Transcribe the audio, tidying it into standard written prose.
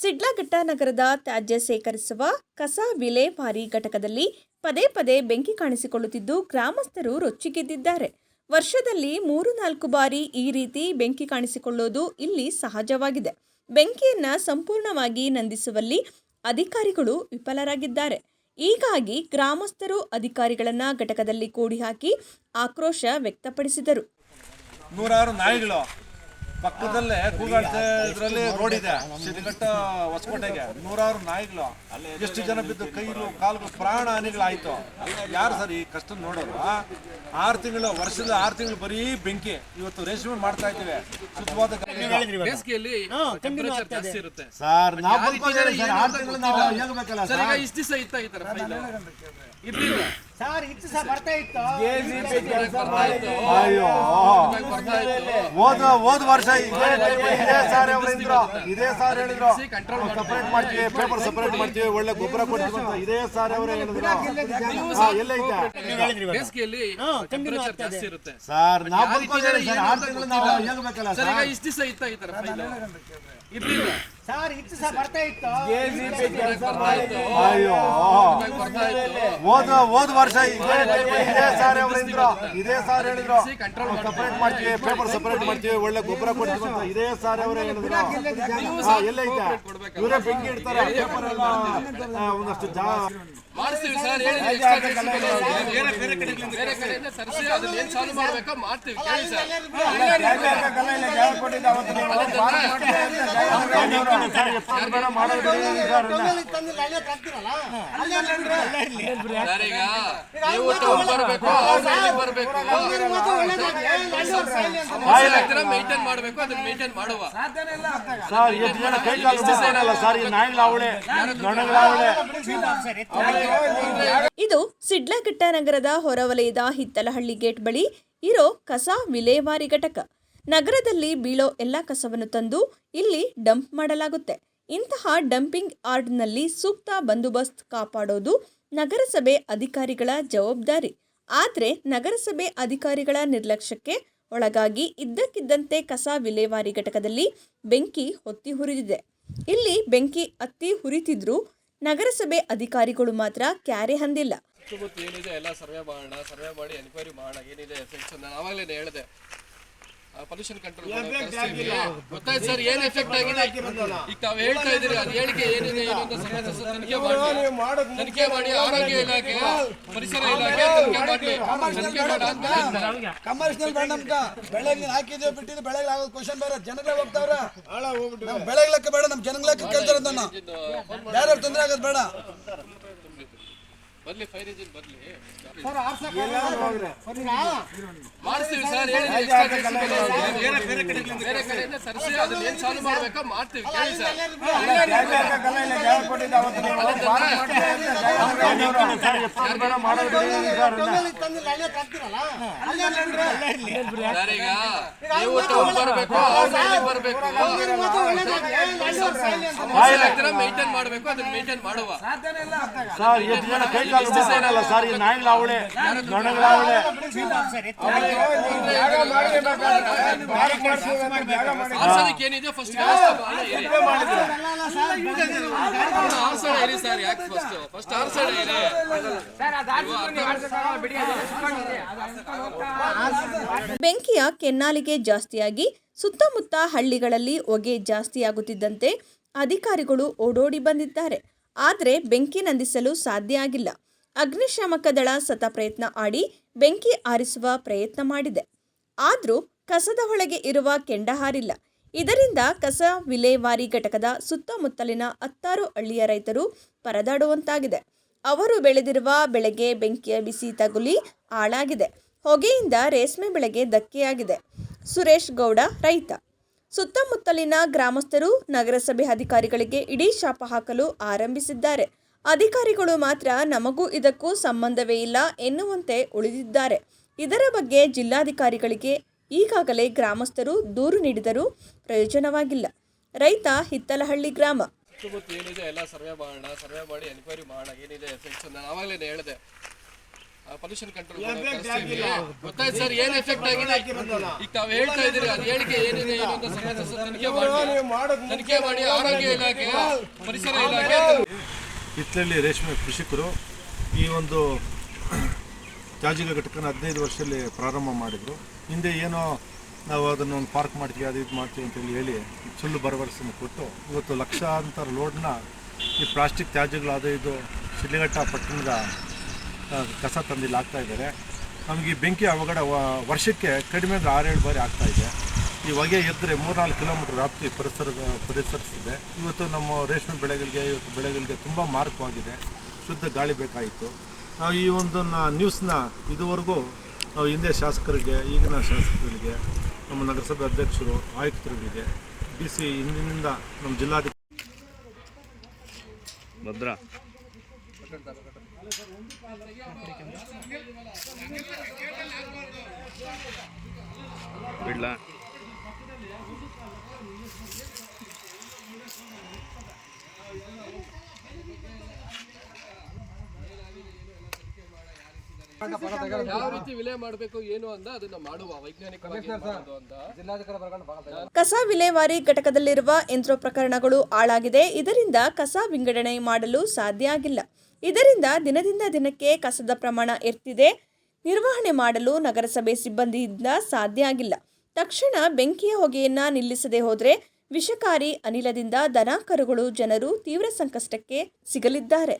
ಶಿಡ್ಲಘಟ್ಟ ನಗರದ ತ್ಯಾಜ್ಯ ಸೇಕರಿಸುವ ಕಸ ವಿಲೇವಾರಿ ಘಟಕದಲ್ಲಿ ಪದೇ ಪದೇ ಬೆಂಕಿ ಕಾಣಿಸಿಕೊಳ್ಳುತ್ತಿದ್ದು ಗ್ರಾಮಸ್ಥರು ರೊಚ್ಚಿಗೆದ್ದಿದ್ದಾರೆ. ವರ್ಷದಲ್ಲಿ 3-4 ಬಾರಿ ಈ ರೀತಿ ಬೆಂಕಿ ಕಾಣಿಸಿಕೊಳ್ಳುವುದು ಇಲ್ಲಿ ಸಹಜವಾಗಿದೆ. ಬೆಂಕಿಯನ್ನ ಸಂಪೂರ್ಣವಾಗಿ ನಂದಿಸುವಲ್ಲಿ ಅಧಿಕಾರಿಗಳು ವಿಫಲರಾಗಿದ್ದಾರೆ. ಹೀಗಾಗಿ ಗ್ರಾಮಸ್ಥರು ಅಧಿಕಾರಿಗಳನ್ನ ಘಟಕದಲ್ಲಿ ಕೂಡಿ ಹಾಕಿ ಆಕ್ರೋಶ ವ್ಯಕ್ತಪಡಿಸಿದರು. ನೂರಾರು ನಾಯಿಗಳು ಪಕ್ಕದಲ್ಲೇ ಕೂಗಾಡ್ತಾ ಇದರಲ್ಲಿ ರೋಡ್ ಇದೆ, ಶಿಡ್ಲಘಟ್ಟ ಹೊಸಕೋಟೆಗೆ. ನೂರಾರು ನಾಯಿಗಳು, ಎಷ್ಟು ಜನ ಬಿದ್ದು ಕೈಲು ಕಾಲು ಪ್ರಾಣ ಹಾನಿಗಳಾಯ್ತು. ಯಾರು ಸರ್ ಈ ಕಷ್ಟ ನೋಡೋರು? 6 ತಿಂಗಳು, ವರ್ಷದ 6 ತಿಂಗಳು ಬರೀ ಬೆಂಕಿ. ಇವತ್ತು ರೇಷ್ಮೆ ಮಾಡ್ತಾ ಇದ್ದೀವಿ, ಶುದ್ಧವಾದ ಬೇಸಿಗೆಯಲ್ಲಿ ಟೆಂಪರೇಚರ್ ಜಾಸ್ತಿ ಇರುತ್ತೆ ಸರ್. ನಾವು ಇಷ್ಟು ದಿವಸ ಇತ್ತ ಈ ತರ ಇರ್ಲಿಲ್ಲ ಸರ್. ಇತ್ತು ಸಹ ಬರ್ತಾ ಇತ್ತು. ಅಯ್ಯೋ, ಹೋದ ವರ್ಷ ಇದೇ ಸಾರ್ ಹೇಳಿದ್ರು ಸಪರೇಟ್ ಮಾಡ್ತೀವಿ, ಪೇಪರ್ ಸಪರೇಟ್ ಮಾಡ್ತೀವಿ, ಒಳ್ಳೆ ಗೊಬ್ಬರ ಕೊಡ್ತೀವಿ ಅಂತ ಇದೇ ಸಾರ್ ಅವರೇ ಹೇಳಿದ್ರು. ಎಲ್ಲೈತೆ ಬೇಸಿಗೆಯಲ್ಲಿ ಟೆಂಪರೇಚರ್ ಜಾಸ್ತಿ ಇರುತ್ತೆ ಸರ್. ನಾವು 6 ತಿಂಗಳು ನಾವು ಹೇಳ್ಬೇಕಲ್ಲ ಸರ್. ಇಷ್ಟು ದಿವಸ ಇತ್ತ ಈ ತರ ಇರ್ಲಿಲ್ಲ ಸರ್. ಇತ್ತು ಸಹ ಬರ್ತಾ ಇತ್ತು. ಅಯ್ಯೋ, ಹೋದ ವರ್ಷ ಇದೇ ಸಾರ್ ಹೇಳಿದ್ರು ಸಪರೇಟ್ ಮಾಡ್ತೀವಿ, ಪೇಪರ್ ಸಪರೇಟ್ ಮಾಡ್ತೀವಿ, ಒಳ್ಳೆ ಗೊಬ್ಬರ ಕೊಡ್ತೀವಿ ಅಂತ ಇದೇ ಸಾರ್ ಅವರೇ ಹೇಳಿದ್ರು. ಎಲ್ಲೈತೆ ಇವರೇ ಬೆಂಕಿ ಇಡ್ತಾರೆ, ಪೇಪರ್ ಎಲ್ಲ ಒಂದಷ್ಟು ಮಾಡ್ತೀವಿ ಸರ್. ಬೇರೆ ಕಡೆಯಿಂದ ತರಿಸಿ ಅದನ್ನ ಏನ್ ಚಾಲು ಮಾಡ್ಬೇಕೋ ಮಾಡ್ತೀವಿ. ಕೇಳಿ ಸರ್, ಈಗ ನೀವು ಬರಬೇಕು, ಮೇಂಟೈನ್ ಮಾಡಬೇಕು, ಅದನ್ನ ಮೇಂಟೈನ್ ಮಾಡುವ ಸರ್. ಎಷ್ಟು ಜನ ಕೈ ಕಾಲು ಬಿಸಾಡಲ್ಲ ಸರ್, ಈ ನಾಯಿಗಳಾವಳೆ ನೊಣಗಳಾವಳೆ. ಇದು ಶಿಡ್ಲಘಟ್ಟ ನಗರದ ಹೊರವಲಯದ ಹಿತ್ತಲಹಳ್ಳಿ ಗೇಟ್ ಬಳಿ ಇರೋ ಕಸ ವಿಲೇವಾರಿ ಘಟಕ. ನಗರದಲ್ಲಿ ಬೀಳೋ ಎಲ್ಲ ಕಸವನ್ನು ತಂದು ಇಲ್ಲಿ ಡಂಪ್ ಮಾಡಲಾಗುತ್ತೆ. ಇಂತಹ ಡಂಪಿಂಗ್ ಯಾರ್ಡ್ನಲ್ಲಿ ಸೂಕ್ತ ಬಂದೋಬಸ್ತ್ ಕಾಪಾಡೋದು ನಗರಸಭೆ ಅಧಿಕಾರಿಗಳ ಜವಾಬ್ದಾರಿ. ಆದರೆ ನಗರಸಭೆ ಅಧಿಕಾರಿಗಳ ನಿರ್ಲಕ್ಷ್ಯಕ್ಕೆ ಒಳಗಾಗಿ ಇದ್ದಕ್ಕಿದ್ದಂತೆ ಕಸ ವಿಲೇವಾರಿ ಘಟಕದಲ್ಲಿ ಬೆಂಕಿ ಹೊತ್ತಿ ಹುರಿದಿದೆ. ಇಲ್ಲಿ ಬೆಂಕಿ ಹತ್ತಿ ಹುರಿತಿದ್ರು ನಗರಸಭೆ ಅಧಿಕಾರಿಗಳು ಮಾತ್ರ ಕ್ಯಾರೆ ಹಂದಿಲ್ಲ. ಏನಿದೆ ಎಲ್ಲ ಸರ್ವೆ ಮಾಡಿ ಎನ್ಕ್ವೈರಿ ಮಾಡೋಣ, ಏನಿದೆ ಎಫೆಕ್ಟ್ಸ್. ನಾನು ಆವಾಗಲೇ ಹೇಳಿದೆ, ಪೊಲ್ಯೂಷನ್ ಕಂಟ್ರೋಲ್ ಗೊತ್ತಾಯ್ತು ಸರ್, ಏನ್ ಎಫೆಕ್ಟ್ ಆಗಿದೆ. ಈಗ ತಾವು ಹೇಳ್ತಾ ಇದ್ದೀರಿ, ಅದು ಹೇಳಿಕೆ ಏನಿದೆ ಏನು ಅಂತ ತನಿಖೆ ಮಾಡಿ ಆರೋಗ್ಯ ಇಲಾಖೆ, ಪರಿಸರ ಇಲಾಖೆ ತನಿಖೆ ಮಾಡಿ ಕಮರ್ಷಿಯಲ್ ಬೇಡ. ನಮ್ಗ ಬೆಳೆಗೆ ಹಾಕಿದ್ವಿ ಬಿಟ್ಟಿದ್ದು ಬೆಳೆಗೆ ಆಗೋದು ಕ್ವಶನ್ ಬೇರೆ. ಜನಗಳೇ ಹೋಗ್ತಾವ್ರ, ಬೆಳೆಗೆ ಲೆಕ್ಕ ಬೇಡ, ನಮ್ ಜನಗಳ ಲೆಕ್ಕ ಕೇಳ್ತಾರ. ಯಾರು ತೊಂದರೆ ಆಗೋದು ಬೇಡ. ಬರ್ಲಿ, ಫೈರ್ ಇಂಜಿನ್ ಬರ್ಲಿ, ಮಾಡ್ತೀವಿ ಸರ್. ಬೇರೆ ಕಡೆಯಿಂದ ತರಿಸಿ ಅದನ್ನ ಏನ್ ಚಾಲು ಮಾಡ್ಬೇಕೋ ಮಾಡ್ತೀವಿ. ಕೇಳಿ ಸರ್, ಈಗ ನೀವು ಬರಬೇಕು, ಮೇಂಟೈನ್ ಮಾಡಬೇಕು, ಅದನ್ನ ಮೇಂಟೈನ್ ಮಾಡುವ ಸರ್. ಎಷ್ಟು ಜನ ಕೈ ಕಾಲು ಬಿಸಾಡಲ್ಲ ಸರ್, ಈ ನಾಯಿಗಳಾವಳೆ ನೊಣಗಳಾವಳೆ. ಏನಿದೆ ಫಸ್ಟ್ ಇರಿ ಸರ್. ಯಾಕೆ ಫಸ್ಟ್ ಆರ್ಸಡ ಇದೆ. ಬೆಂಕಿಯ ಕೆನ್ನಾಲಿಗೆ ಜಾಸ್ತಿಯಾಗಿ ಸುತ್ತಮುತ್ತ ಹಳ್ಳಿಗಳಲ್ಲಿ ಹೊಗೆ ಜಾಸ್ತಿಯಾಗುತ್ತಿದ್ದಂತೆ ಅಧಿಕಾರಿಗಳು ಓಡೋಡಿ ಬಂದಿದ್ದಾರೆ. ಆದರೆ ಬೆಂಕಿ ನಂದಿಸಲು ಸಾಧ್ಯ ಆಗಿಲ್ಲ. ಅಗ್ನಿಶಾಮಕ ದಳ ಸತ ಪ್ರಯತ್ನ ಆಡಿ ಬೆಂಕಿ ಆರಿಸುವ ಪ್ರಯತ್ನ ಮಾಡಿದೆ. ಆದರೂ ಕಸದ ಒಳಗೆ ಇರುವ ಕೆಂಡ ಹಾರಿಲ್ಲ. ಇದರಿಂದ ಕಸ ವಿಲೇವಾರಿ ಘಟಕದ ಸುತ್ತಮುತ್ತಲಿನ 10 ಹಳ್ಳಿಯ ರೈತರು ಪರದಾಡುವಂತಾಗಿದೆ. ಅವರು ಬೆಳೆದಿರುವ ಬೆಳೆಗೆ ಬೆಂಕಿಯ ಬಿಸಿ ತಗುಲಿ ಹಾಳಾಗಿದೆ. ಹೊಗೆಯಿಂದ ರೇಷ್ಮೆ ಬೆಳೆಗೆ ಧಕ್ಕೆಯಾಗಿದೆ. ಸುರೇಶ್ ಗೌಡ ರೈತ. ಸುತ್ತಮುತ್ತಲಿನ ಗ್ರಾಮಸ್ಥರು ನಗರಸಭೆ ಅಧಿಕಾರಿಗಳಿಗೆ ಇಡೀ ಶಾಪ ಹಾಕಲು ಆರಂಭಿಸಿದ್ದಾರೆ. ಅಧಿಕಾರಿಗಳು ಮಾತ್ರ ನಮಗೂ ಇದಕ್ಕೂ ಸಂಬಂಧವೇ ಇಲ್ಲ ಎನ್ನುವಂತೆ ಉಳಿದಿದ್ದಾರೆ. ಇದರ ಬಗ್ಗೆ ಜಿಲ್ಲಾಧಿಕಾರಿಗಳಿಗೆ ಈಗಾಗಲೇ ಗ್ರಾಮಸ್ಥರು ದೂರು ನೀಡಿದರೂ ಪ್ರಯೋಜನವಾಗಿಲ್ಲ. ರೈತ ಹಿತ್ತಲಹಳ್ಳಿ ಗ್ರಾಮ. ಏನಿದೆ ಎಲ್ಲ ಸರ್ವೆ ಮಾಡಿ ಎನ್ಕ್ವೈರಿ ಮಾಡೋಣ, ಏನಿದೆ ಎಫೆಕ್ಟ್ಸ್. ನಾನು ಆವಾಗಲೇ ಹೇಳಿದೆ, ಪೊಲ್ಯೂಷನ್ ಕಂಟ್ರೋಲ್ ಗೊತ್ತಾಯ್ತು ಸರ್, ಏನ್ ಎಫೆಕ್ಟ್ ಆಗಿದೆ ಈಗ ತಾವು ಹೇಳ್ತಾ ಇದ್ದೀರಿ. ಅದು ಹೇಳಿಕೆ ಏನಿದೆ ಏನು ಅಂತ ತನಿಖೆ ಮಾಡಿ ಆರೋಗ್ಯ ಇಲಾಖೆ, ಪರಿಸರ ಇಲಾಖೆ. ಹಿತ್ಲಳ್ಳಿ ರೇಷ್ಮೆ ಕೃಷಿಕರು ಈ ಒಂದು ತ್ಯಾಜ್ಯ ಘಟಕನ 15 ವರ್ಷದಲ್ಲಿ ಪ್ರಾರಂಭ ಮಾಡಿದರು. ಹಿಂದೆ ಏನೋ ನಾವು ಅದನ್ನು ಒಂದು ಪಾರ್ಕ್ ಮಾಡ್ತೀವಿ, ಅದು ಇದು ಮಾಡ್ತೀವಿ ಅಂತೇಳಿ ಹೇಳಿ ಸುಳ್ಳು ಭರವಸೆಯನ್ನು ಕೊಟ್ಟು ಇವತ್ತು ಲಕ್ಷಾಂತರ ಲೋಡ್ನ ಈ ಪ್ಲಾಸ್ಟಿಕ್ ತ್ಯಾಜ್ಯಗಳು ಅದು ಇದು ಶಿಡ್ಲಘಟ್ಟ ಪಟ್ಟಣದ ಕಸ ತಂದಿಲ್ಲಿ ಆಗ್ತಾಯಿದ್ದಾರೆ. ನಮಗೆ ಈ ಬೆಂಕಿ ಅವಘಡ ವರ್ಷಕ್ಕೆ ಕಡಿಮೆ ಅಂದರೆ 6-7 ಬಾರಿ ಆಗ್ತಾಯಿದೆ. ಈ ಹೊಗೆ ಎದ್ದರೆ 3-4 ಕಿಲೋಮೀಟರ್ ವ್ಯಾಪ್ತಿ ಪರಿಸರಿಸಿದೆ. ಇವತ್ತು ನಮ್ಮ ರೇಷ್ಮೆ ಬೆಳೆಗಳಿಗೆ ತುಂಬ ಮಾರಕವಾಗಿದೆ. ಶುದ್ಧ ಗಾಳಿ ಬೇಕಾಯಿತು. ನಾವು ಈ ಒಂದು ನ್ಯೂಸ್ನ ಇದುವರೆಗೂ ನಾವು ಹಿಂದೆ ಶಾಸಕರಿಗೆ, ಈಗಿನ ಶಾಸಕರಿಗೆ, ನಮ್ಮ ನಗರಸಭೆ ಅಧ್ಯಕ್ಷರು, ಆಯುಕ್ತರುಗಳಿಗೆ, DC ಇಂದಿನಿಂದ ನಮ್ಮ ಜಿಲ್ಲಾಧಿಕಾರಿ ಭದ್ರಾ ಬಿಡ್ಲಾ ಯಾವ ರೀತಿ ವಿಲೇ ಮಾಡಬೇಕು ಏನು ಅಂತ ಅದನ್ನ ಮಾಡುವ ವೈಜ್ಞಾನಿಕವಾಗಿ ಅಂತ. ಕಸ ವಿಲೇವಾರಿ ಘಟಕದಲ್ಲಿರುವ ಯಂತ್ರೋಪಕರಣಗಳು ಹಾಳಾಗಿದೆ. ಇದರಿಂದ ಕಸ ವಿಂಗಡಣೆ ಮಾಡಲು ಸಾಧ್ಯ ಆಗಿಲ್ಲ. ಇದರಿಂದ ದಿನದಿಂದ ದಿನಕ್ಕೆ ಕಸದ ಪ್ರಮಾಣ ಏರ್ತಿದೆ. ನಿರ್ವಹಣೆ ಮಾಡಲು ನಗರಸಭೆ ಸಿಬ್ಬಂದಿಯಿಂದ ಸಾಧ್ಯ ಆಗಿಲ್ಲ. ತಕ್ಷಣ ಬೆಂಕಿಯ ಹೊಗೆಯನ್ನ ನಿಲ್ಲಿಸದೆ ಹೋದರೆ ವಿಷಕಾರಿ ಅನಿಲದಿಂದ ದನ ಕರುಗಳು ಜನರು ತೀವ್ರ ಸಂಕಷ್ಟಕ್ಕೆ ಸಿಗಲಿದ್ದಾರೆ.